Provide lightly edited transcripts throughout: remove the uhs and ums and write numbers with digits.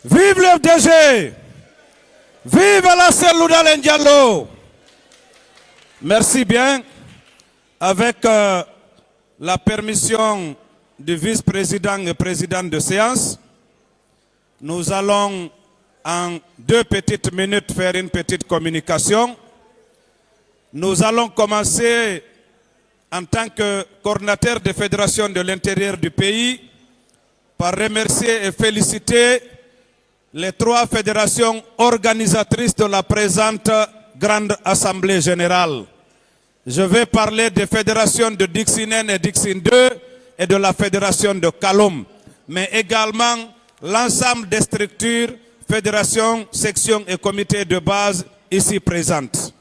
Vive le FDG! Vive Alassane Loudalen Diallo! Merci bien. Avec la permission du vice-président et président de séance, nous allons en 2 petites minutes faire une petite communication. Nous allons commencer en tant que coordinateur de fédération de l'intérieur du pays par remercier et féliciter les 3 fédérations organisatrices de la présente Grande Assemblée Générale. Je vais parler des fédérations de Dixinen et Dixine 2 et de la fédération de Kalom, mais également l'ensemble des structures, fédérations, sections et comités de base ici présentes.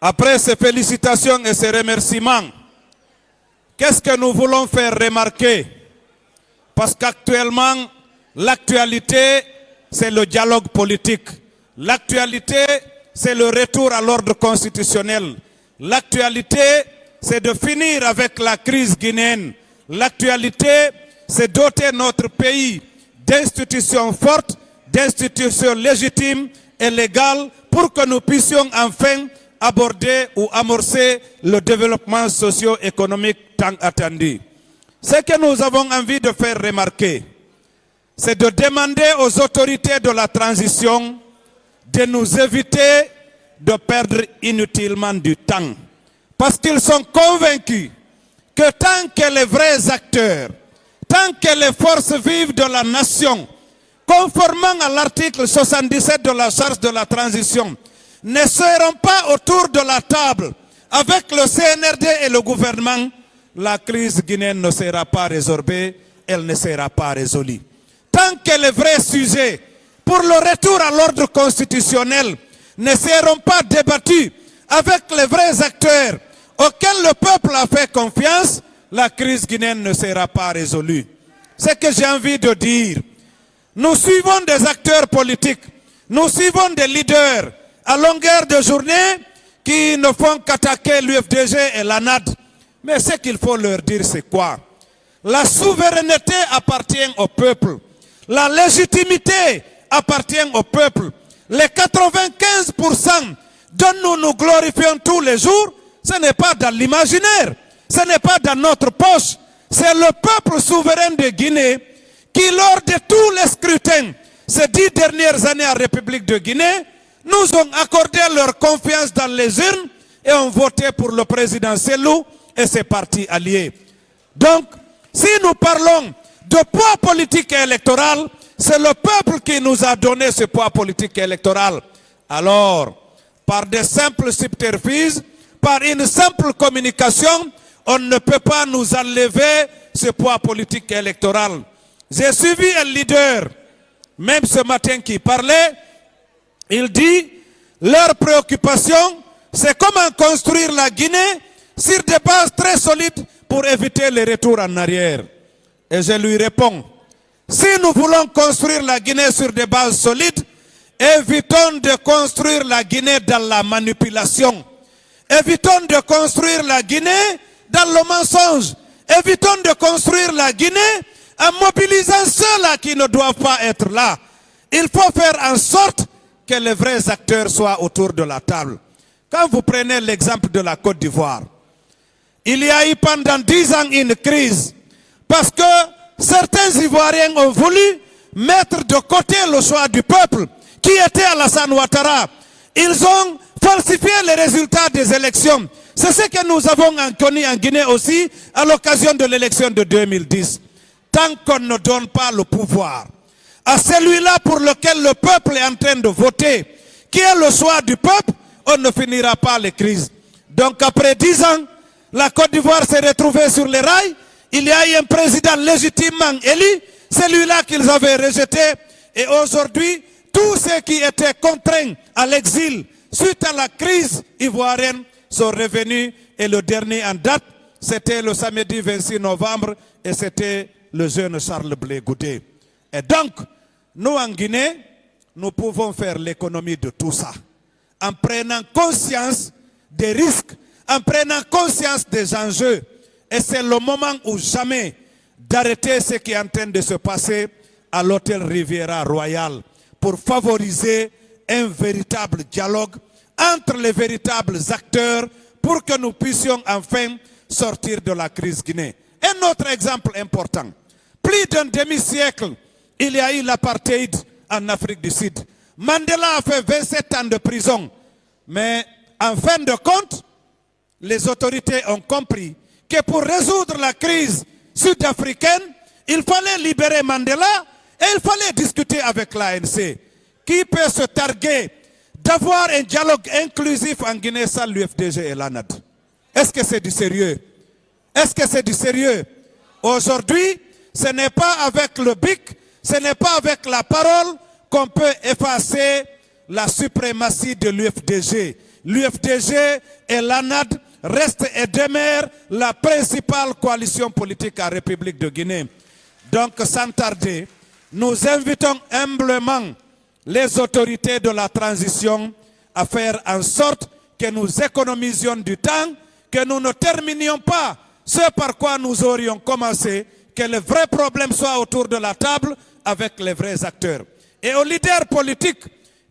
Après ces félicitations et ces remerciements, qu'est-ce que nous voulons faire remarquer? Parce qu'actuellement, l'actualité, c'est le dialogue politique. L'actualité, c'est le retour à l'ordre constitutionnel. L'actualité, c'est de finir avec la crise guinéenne. L'actualité, c'est doter notre pays d'institutions fortes, d'institutions légitimes et légales pour que nous puissions enfin aborder ou amorcer le développement socio-économique tant attendu. Ce que nous avons envie de faire remarquer, c'est de demander aux autorités de la transition de nous éviter de perdre inutilement du temps. Parce qu'ils sont convaincus que tant que les vrais acteurs, tant que les forces vives de la nation, conformément à l'article 77 de la Charte de la transition, ne seront pas autour de la table avec le CNRD et le gouvernement, la crise guinéenne ne sera pas résorbée, elle ne sera pas résolue. Tant que les vrais sujets pour le retour à l'ordre constitutionnel ne seront pas débattus avec les vrais acteurs auxquels le peuple a fait confiance, la crise guinéenne ne sera pas résolue. C'est ce que j'ai envie de dire. Nous suivons des acteurs politiques, nous suivons des leaders à longueur de journée qui ne font qu'attaquer l'UFDG et l'ANAD. Mais ce qu'il faut leur dire, c'est quoi? La souveraineté appartient au peuple. La légitimité appartient au peuple. Les 95% dont nous nous glorifions tous les jours, ce n'est pas dans l'imaginaire, ce n'est pas dans notre poche. C'est le peuple souverain de Guinée qui, lors de tous les scrutins, ces 10 dernières années en République de Guinée, nous ont accordé leur confiance dans les urnes et ont voté pour le président Sellou et ses partis alliés. Donc, si nous parlons de poids politique et électoral, c'est le peuple qui nous a donné ce poids politique et électoral. Alors, par des simples subterfuges, par une simple communication, on ne peut pas nous enlever ce poids politique et électoral. J'ai suivi un leader, même ce matin, qui parlait. Il dit, leur préoccupation, c'est comment construire la Guinée sur des bases très solides pour éviter les retours en arrière. Et je lui réponds, si nous voulons construire la Guinée sur des bases solides, évitons de construire la Guinée dans la manipulation. Évitons de construire la Guinée dans le mensonge. Évitons de construire la Guinée en mobilisant ceux-là qui ne doivent pas être là. Il faut faire en sorte que les vrais acteurs soient autour de la table. Quand vous prenez l'exemple de la Côte d'Ivoire, il y a eu pendant 10 ans une crise parce que certains Ivoiriens ont voulu mettre de côté le choix du peuple qui était Alassane Ouattara. Ils ont falsifié les résultats des élections. C'est ce que nous avons connu en Guinée aussi à l'occasion de l'élection de 2010. Tant qu'on ne donne pas le pouvoir à celui-là pour lequel le peuple est en train de voter, qui est le choix du peuple, on ne finira pas les crises. Donc après 10 ans, la Côte d'Ivoire s'est retrouvée sur les rails. Il y a eu un président légitimement élu, celui-là qu'ils avaient rejeté. Et aujourd'hui, tous ceux qui étaient contraints à l'exil suite à la crise ivoirienne sont revenus. Et le dernier en date, c'était le samedi 26 novembre et c'était le jeune Charles Blé Goudé. Et donc, nous en Guinée, nous pouvons faire l'économie de tout ça. En prenant conscience des risques, en prenant conscience des enjeux. Et c'est le moment ou jamais d'arrêter ce qui est en train de se passer à l'hôtel Riviera Royal pour favoriser un véritable dialogue entre les véritables acteurs pour que nous puissions enfin sortir de la crise guinéenne. Un autre exemple important. Plus d'un demi-siècle, il y a eu l'apartheid en Afrique du Sud. Mandela a fait 27 ans de prison. Mais en fin de compte, les autorités ont compris que pour résoudre la crise sud-africaine, il fallait libérer Mandela et il fallait discuter avec l'ANC. Qui peut se targuer d'avoir un dialogue inclusif en Guinée sans l'UFDG et l'ANAD? Est-ce que c'est du sérieux? Est-ce que c'est du sérieux? Aujourd'hui, ce n'est pas avec le BIC, ce n'est pas avec la parole qu'on peut effacer la suprématie de l'UFDG. L'UFDG et l'ANAD restent et demeurent la principale coalition politique en République de Guinée. Donc, sans tarder, nous invitons humblement les autorités de la transition à faire en sorte que nous économisions du temps, que nous ne terminions pas ce par quoi nous aurions commencé, que les vrais problèmes soient autour de la table avec les vrais acteurs. Et aux leaders politiques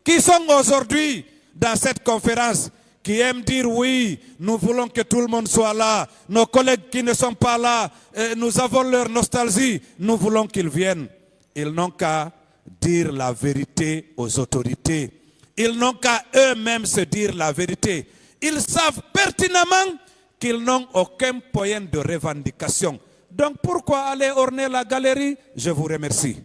qui sont aujourd'hui dans cette conférence, qui aiment dire oui, nous voulons que tout le monde soit là, nos collègues qui ne sont pas là, nous avons leur nostalgie, nous voulons qu'ils viennent. Ils n'ont qu'à dire la vérité aux autorités. Ils n'ont qu'à eux-mêmes se dire la vérité. Ils savent pertinemment qu'ils n'ont aucun moyen de revendication. Donc pourquoi aller orner la galerie? Je vous remercie.